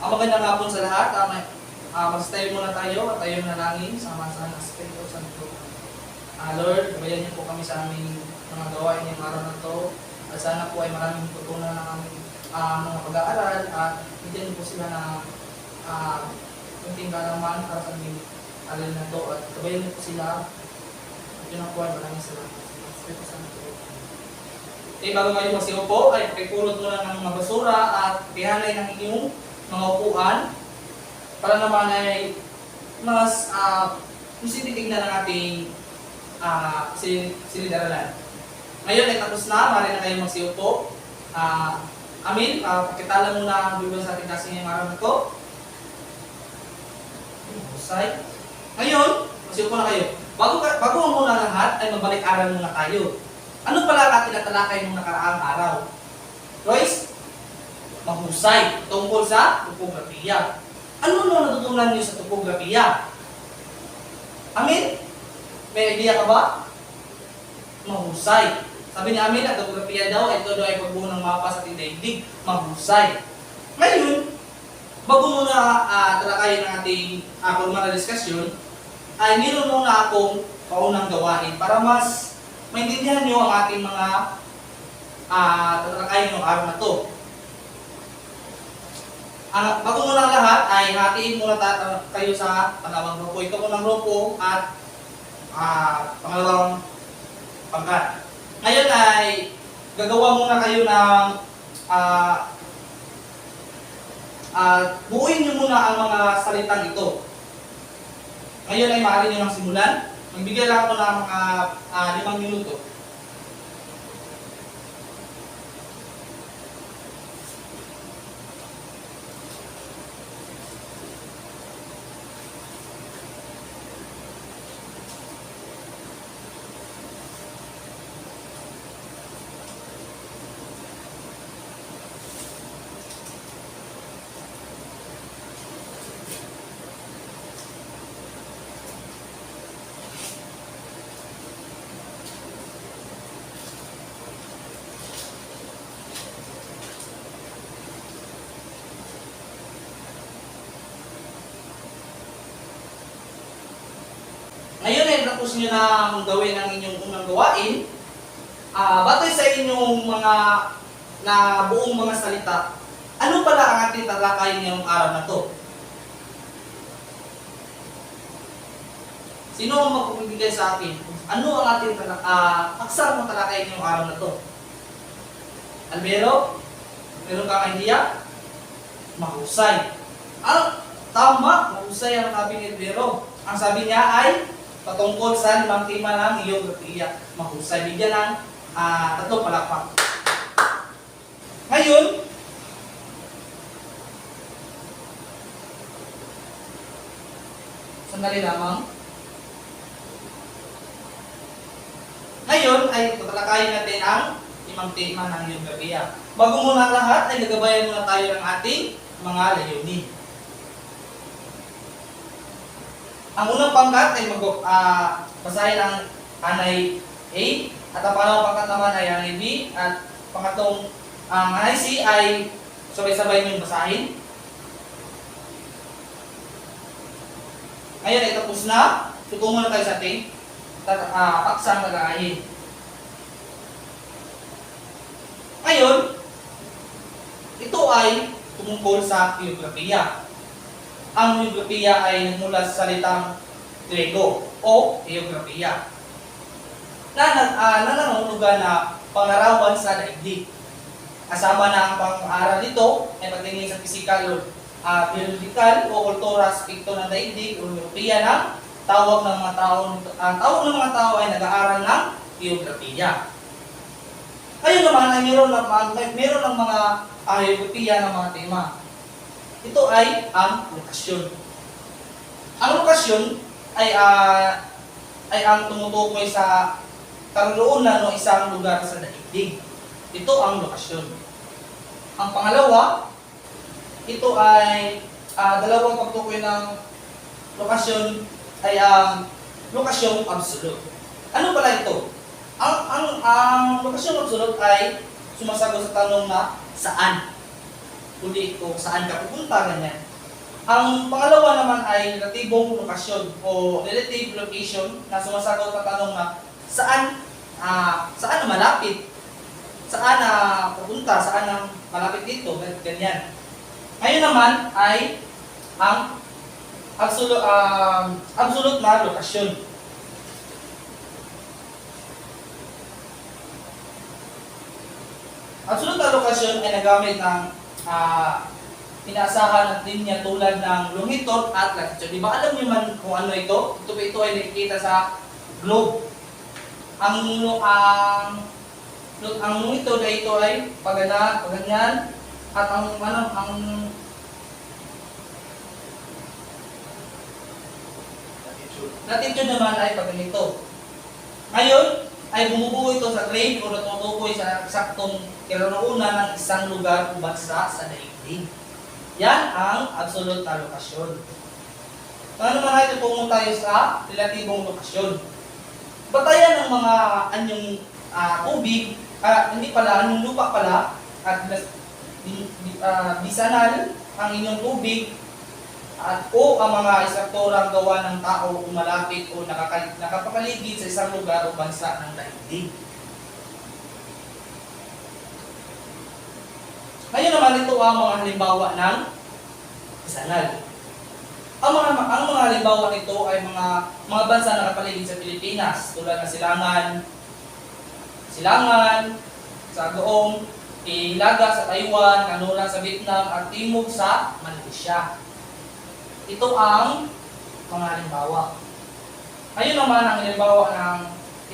Magandang hapon sa lahat. Magstayo muna tayo at tayo nanalangin sama sa Espiritu Santo. Lord, gabayan niyo po kami sa aming mga gawain ngayong araw na ito. At sana po ay maraming tutunan ng aming mga pag-aaral at bigyan niyo po sila ng kunting kalaman para sa aming alin na ito. At gabayan niyo po sila. At yun ang po ay maraming salamat sa Espiritu Santo. Bago kayo magsiupo, ay pakipulot muna ng mga basura at pihalay ng inyong mga upuan para naman ay mas titignan ng ating silid-aralan. Ngayon ay tapos na, maaari na kayo magsiupo. Amin, pakitala muna ang Biblia sa ating kasi ngayong araw na ito. Husay. Ngayon, magsiupo na kayo. Bago muna lahat, ay magbalik-aral muna tayo. Ano pala ang tinatalakay nung nakaraang araw? Royce, mahusay tungkol sa topografiya. Ano natutunan niyo sa topografiya? Amin? May idea ka ba? Mahusay. Sabi ni Amin, ang topografiya daw, ito daw ay pagbuo ng mapa sa daigdig. Mahusay. Ngayon, bago muna talakayin ng ating formal na diskusyon, ay meron muna akong paunang gawain para mas maintindihan niyo ang ating mga tatalakayin ng araw na ito. Bago muna lahat ay hatiin muna kayo sa pangalawang grupo. Ito unang grupo at pangalawang pangkat. Ngayon ay gagawa muna kayo ng buuin niyo muna ang mga salitang ito. Ngayon ay maaari niyo nang simulan. Magbigay lang ako ng mga 5 minuto. Ngayon ay tapos nyo na gawin ang inyong unang gawain. Batay sa inyong mga buong mga salita, ano pala ang ating talakayin ngayong araw na to? Sino ang magpapibigay sa akin? Ano ang ating aksang talakayin ngayong araw na to? Albero? Meron kang idea? Mahusay. Tama, mahusay ang sabi ni Albero. Ang sabi niya ay patungkol sa 5 tema ng geografiya. Mahusay. Bigyan ng 3 palakpak. Ngayon, sandali lamang. Ngayon ay tatalakayin natin ang 5 tema ng geografiya. Bago muna ang lahat, ay nagabayan muna tayo ng ating mga layunin. Ang unang pangkat ay basahin ang hanay A, at ang pangalawang pangkat naman ay hanay B, at pangatlong hanay C ay sabay-sabay niyong basahin. Ngayon ay tapos na. Tutungo na tayo sa ating paksang talakayin. Ngayon, ito ay tungkol sa geografiya. Ang geografiya ay nagmula sa salitang Grego o geografiya na nangangulugan na pangarawan sa daigdig. Kasama na ang pang-aaral nito ay pagtingin sa physical, biological o kultura aspekto ng daigdig o geografiya ng tawag ng mga tao. Ang tawag ng mga tao ay nag-aaral ng geografiya. Ayun naman ay meron ng mga geografiya ng mga tema. Ito ay ang lokasyon. Ang lokasyon ay ang tumutukoy sa karoonan ng isang lugar sa daigdig. Ito ang lokasyon. Ang pangalawa, ito ay dalawang pagtukoy ng lokasyon ay ang lokasyong absolute. Ano pala ito? Ang lokasyong absolute ay sumasagot sa tanong na saan. kundi kung saan ka pupunta, ganyan. Ang pangalawa naman ay relatibong lokasyon o relative location na sumasagot sa tanong na saan na malapit, saan na pupunta, saan na malapit dito, ganyan. Ngayon naman ay ang absolute na lokasyon. Absolute na lokasyon ay nagamit ng inaasahan at linya tulad ng longitude at latitude. Di ba alam niyo man kung ano ito? Ito ay nakikita sa globe. Ang longitude ay ito ay paganyan at ang latitude naman ay paganito. Ngayon ay bumubuo ito sa grade o natutukoy sa eksaktong kinaroonan ng isang lugar o bansa sa daigdig. Yan ang absolute na lokasyon. Ano naman ay tutungo tayo sa relatibong lokasyon. Batayan ng mga anyong tubig, hindi pala, anyong lupa pala, at bisanal ang inyong tubig, o ang mga istrukturang gawa ng tao o malapit o nakapapaligid sa isang lugar o bansa ng daigdig. Ngayon naman ito ang mga halimbawa ng bisanal. Ang mga halimbawa nito ay mga bansa na nakapaligid sa Pilipinas tulad ng Silangan, sa Goong, Hilaga sa Taiwan, Kanluran sa Vietnam at Timog sa Malaysia. Ito ang mga halimbawa. Ngayon naman ang halimbawa ng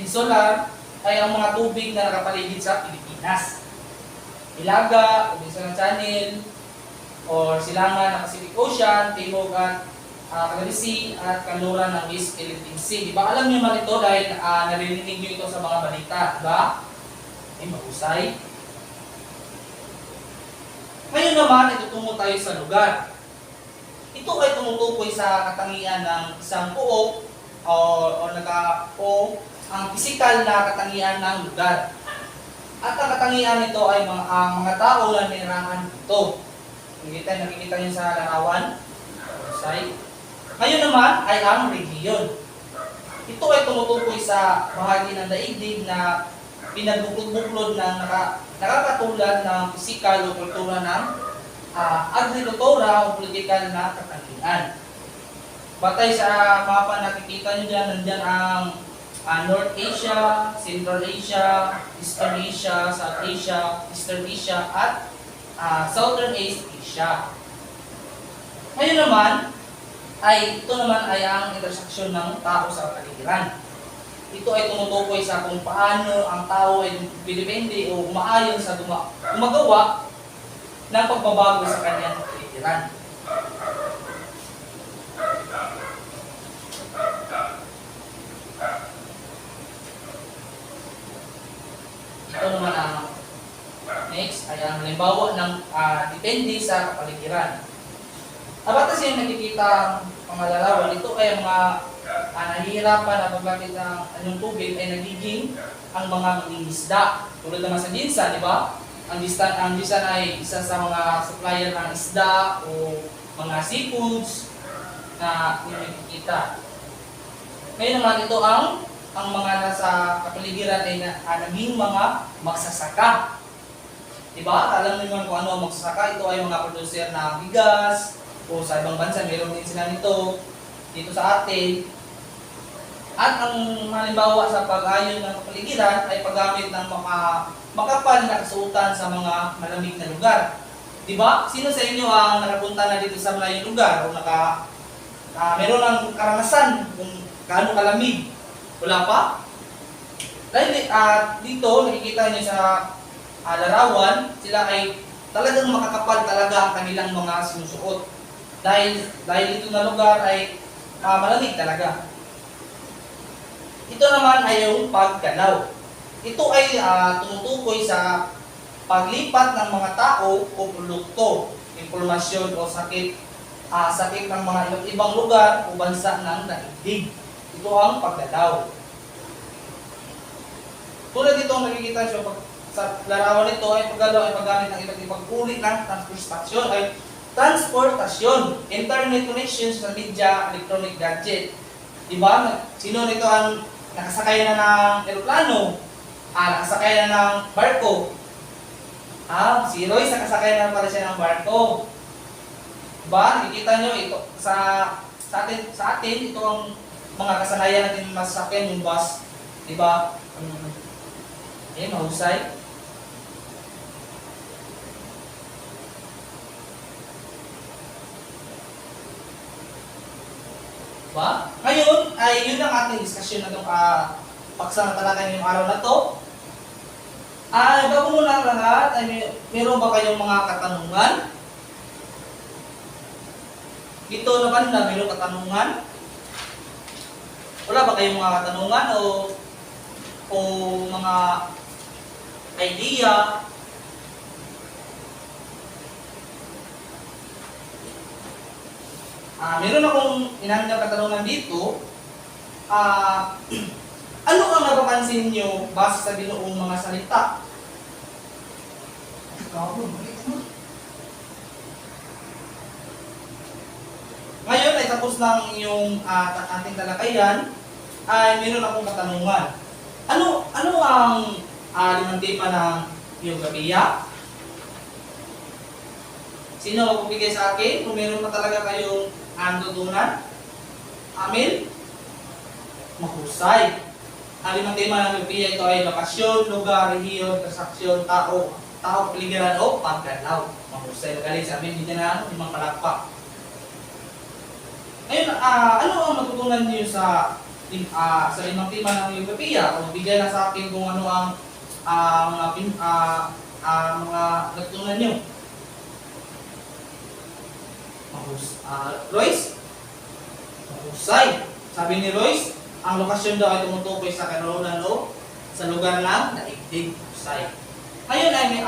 insular ay ang mga tubig na nakapaligid sa Pilipinas. Hilaga, Robinson Channel, or Silangan ng Pacific Ocean, Timog at Cagayan Sea, at Kanluran ng East Philippine Sea. Di ba alam niyo man ito dahil narinig niyo ito sa mga balita, di ba? Ay, mahusay. Ngayon naman, itutungo tayo sa lugar. Ito ay tumutukoy sa katangian ng isang puok o ang pisikal na katangian ng lugar. At ang katangian nito ay mga tao na nirahan dito. Nakikita niyo sa larawan. Ngayon naman ay ang region. Ito ay tumutukoy sa bahagi ng daigdig na pinagbuklod-buklod ng nakakatulad ng pisikal o kultura ng agrikultura o politikal na katangian. Batay sa mapa nakikita nyo dyan, nandyan ang North Asia, Central Asia, Eastern Asia, South Asia, Eastern Asia, at Southern East Asia. Ngayon naman, ito naman ay ang interseksyon ng tao sa kapaligiran. Ito ay tumutukoy sa kung paano ang tao ay depende o umaayon sa gumagawa ng pagbabago sa kanyang kapaligiran. Ito naman ang next ay ang halimbawa ng depende sa kapaligiran. Abat kasi nakikita ang mga larawan, ito ay mga nahihirapan na paglapit ng anyong tubig ay nagiging ang mga mangingisda. Tulad naman sa Jinsan, di ba? Ang Jinsan ay isa sa mga supplier ng isda o mga seafoods na nakikita. Ngayon naman ito ang mga nasa kapaligiran ay naging mga magsasaka. Diba? Alam niyo kung ano ang magsasaka. Ito ay mga producer ng bigas o sa ibang bansa, meron din sila nito dito sa atin. At ang halimbawa sa pag-ayon ng kapaligiran ay paggamit ng makapal na kasuotan sa mga malamig na lugar. Diba? Sino sa inyo ang nakapunta na dito sa malayong lugar o meron ng karanasan kung gaano kalamig? Wala pa? Dahil dito, nakikita niyo sa larawan, sila ay talagang makakapal talaga ang kanilang mga sinusuot. Dahil ito na lugar ay malamig talaga. Ito naman ay yung paggalaw. Ito ay tumutukoy sa paglipat ng mga tao o produkto, impormasyon o sakit ng mga ibang lugar o bansa ng daigdig. Ito ang paggalaw. Tulad dito ang nakikita siya sa larawan nito ay paggalaw ay paggamit ng iba't ibang uri ng transportasyon, internet connection sa media, electronic gadget. Diba? Sino nito ang nakasakay na ng eroplano? Nakasakay na ng barko. Si Royce nakasakay na pala siya ng barko. Diba? Nakikita nyo ito sa atin ito ang mga kasanayan natin masasakyan yung bus. Diba? Mahusay. Diba? Ngayon, ay yun ang ating diskusyon na itong paksang talakay ngayong araw na to. Bago muna ang lahat, ay meron ba kayong mga katanungan? Dito na banda, meron katanungan? Wala ba kayong mga katanungan o mga idea? Meron akong inandang katanungan dito. Ano ang napapansin nyo base sa binuong mga salita? Ngayon ay tapos na ang inyong ating talakayan, ay meron akong katanungan. Ano ang limang tema ng geografiya? Sino magbibigay sa akin kung meron pa talaga kayong tutunan? Amin? Mahusay. Ang limang tema ng geografiya ito ay lokasyon, lugar, rehiyon, transaksyon, tao, paligiran o paggalaw. Mahusay. Magaling sa amin, hindi na limang palakpak. Ngayon, ano ang matutunan niyo sa limang tema ng geografiya? Kung bigyan na sa akin kung ano ang mga natutunan niyo. Royce? Mahusay. Sabi ni Royce, ang lokasyon daw ay tumutukoy sa karoonan o sa lugar ng daigdig. Mahusay. Ngayon ay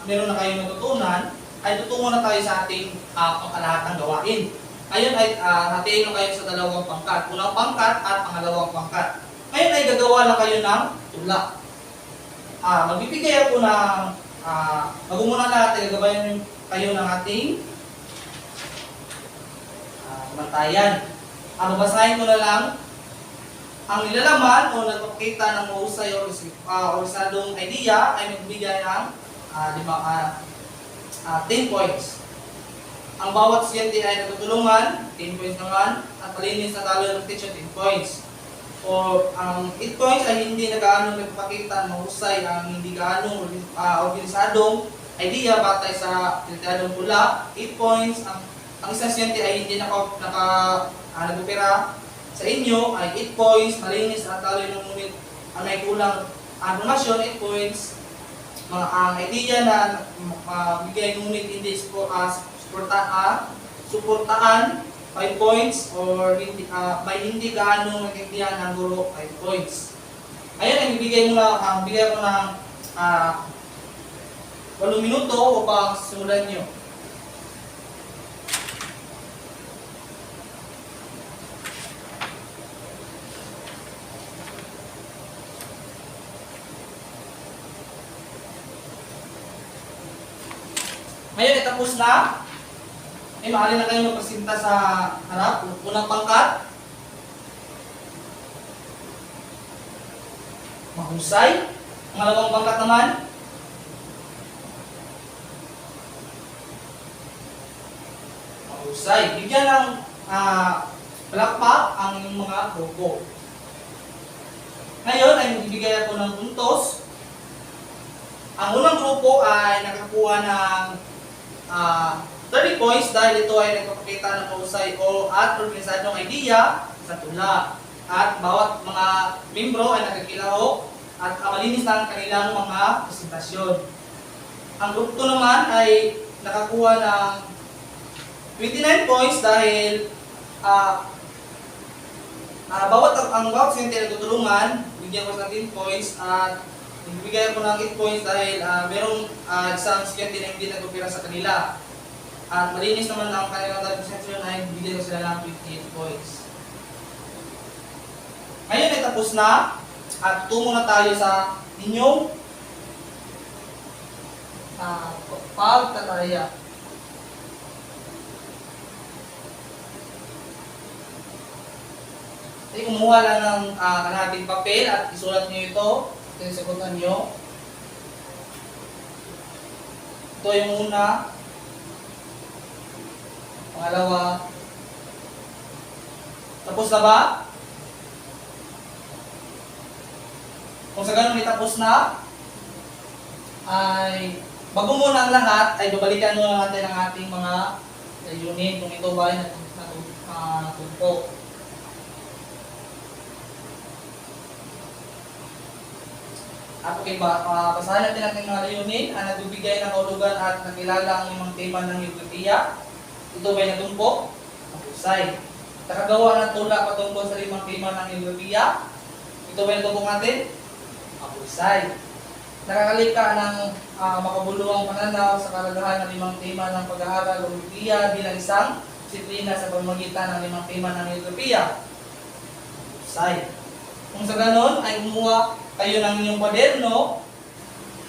meron na kayong natutunan, ay tutungo na tayo sa ating pangkalahatang gawain. Ngayon ay hatiin na kayo sa dalawang pangkat. Unang pangkat at pangalawang pangkat. Ngayon ay gagawa na kayo ng tula. Magbibigay ako ng magmumuna natin, gagabayan kayo ng ating bantayan. Babasahin ko na lang ang nilalaman o nagpapakita ng mahusay o orisadong idea ay magbigay ng 10 points. Ang bawat estudyante ay natutulungan, 10 points naman, at malinis na talo ng teacher, 10 points. O ang 8 points ay hindi na gaano nagpapakita ng mahusay ang hindi gaano organisadong idea batay sa tinatadong pula, 8 points. Ang isang estudyante ay hindi nagpupira sa inyo ay 8 points, malinis at talo ng ngunit ang may kulang informasyon, 8 points. Ang idea na bigay ngunit hindi suportaan, 5 points, or may hindi gaano nagkintihan ng guro, 5 points. Ayun, bigay ko ng 8 minuto upang simulan nyo. Ngayon, tapos na. Maaari na kayo magpresenta sa harap. Unang pangkat. Mahusay. Pangalawang pangkat naman. Mahusay. Bigyan ng palakpak ang inyong mga grupo. Ngayon ay magbibigay ako ng puntos. Ang unang grupo ay nakakuha ng 30 points dahil ito ay nagpapakita ng mahusay at organisadong idea sa tula. At bawat mga membro ay nakakilahok at malinis na ang kanilang mga presentasyon. Ang grupo naman ay nakakuha ng 29 points dahil bawat estudyante ay tutulungan, bigyan ko ng 10 points at bibigyan ko ng 8 points dahil merong isang estudyante na hindi nagpupira sa kanila. At malinis naman ang kanilang presentasyon ay bibigyan ko sila ng 58 points. Ngayon ay tapos na at tungo na tayo sa inyong pagtataya. Kumuha lang ng kanating papel at isulat nyo ito. Sagutan nyo. Ito yung una. Pangalawa. Tapos na ba? Kung sa ganun tapos na, ay bago muna ang lahat, ay babalikan muna natin ang ating mga unit kung ito ba ay natugpo. At okay ba, basahin natin ating mga layunin ang nagbibigay ng kahulugan at nakilala ang limang tema ng geografiya. Ito ba'y natumpok? Mahusay. Nakagawa ng tula patungkol sa limang tema ng geografiya. Ito ba'y natumpok natin? Mahusay. Nakakalika ng makabuluhang pananaw sa kalagahan ng limang tema ng pag-aaral o geografiya bilang isang disiplina sa pamamagitan ng limang tema ng geografiya. Mahusay. Kung sa ganon ay kumuha kayo ng inyong kwaderno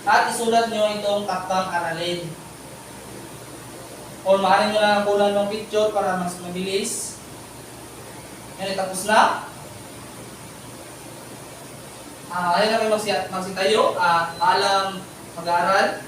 at isulat nyo itong takdang aralin. O maaaring nyo lang kulang ng picture para mas mabilis. Yan, tapos na. Ayaw na kayo magsitayo. Paalam mag-aaral.